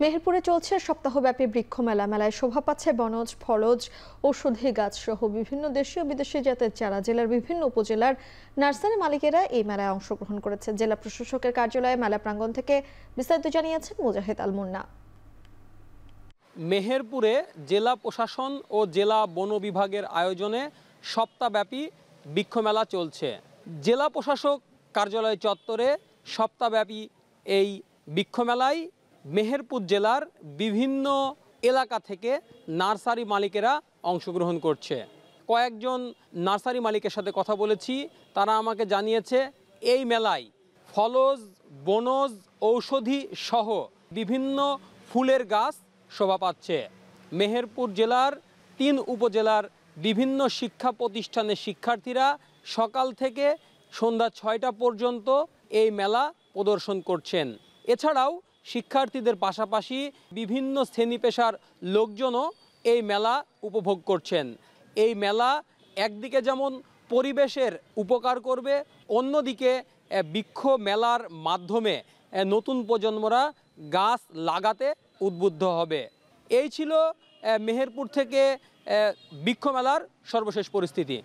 মেহেরপুরে চলছে সপ্তাহব্যাপী বৃক্ষ মেলা। মেলায় শোভা পাচ্ছে বনজ, ফলজ, ঔষধি গাছ সহ বিভিন্ন দেশীয় বিদেশি জাতের চারা। জেলার বিভিন্ন উপজেলার নার্সারি মালিকেরা এই মেলায় অংশগ্রহণ করেছে। জেলা প্রশাসকের কার্যালয়ে মেলা প্রাঙ্গণ থেকে বিস্তারিত জানিয়েছেন মুজাহিদ আল মুন্না। মেহেরপুরে জেলা প্রশাসন ও জেলা বন বিভাগের আয়োজনে সপ্তাহব্যাপী বৃক্ষ মেলা চলছে। জেলা প্রশাসক কার্যালয় চত্বরে সপ্তাহব্যাপী এই বৃক্ষ মেলায় মেহেরপুর জেলার বিভিন্ন এলাকা থেকে নার্সারি মালিকেরা অংশগ্রহণ করছে। কয়েকজন নার্সারি মালিকের সাথে কথা বলেছি, তারা আমাকে জানিয়েছে এই মেলায় ফলজ, বনজ, ঔষধি সহ বিভিন্ন ফুলের গাছ শোভা পাচ্ছে। মেহেরপুর জেলার 3 উপজেলার বিভিন্ন শিক্ষা প্রতিষ্ঠানের শিক্ষার্থীরা সকাল থেকে সন্ধ্যা 6টা পর্যন্ত এই মেলা প্রদর্শন করছেন। এছাড়াও শিক্ষার্থীদের পাশাপাশি বিভিন্ন শ্রেণী পেশার লোকজনও এই মেলা উপভোগ করছেন। এই মেলা একদিকে যেমন পরিবেশের উপকার করবে, অন্যদিকে বৃক্ষ মেলার মাধ্যমে নতুন প্রজন্মরা গাছ লাগাতে উদ্বুদ্ধ হবে। এই ছিল মেহেরপুর থেকে বৃক্ষ মেলার সর্বশেষ পরিস্থিতি।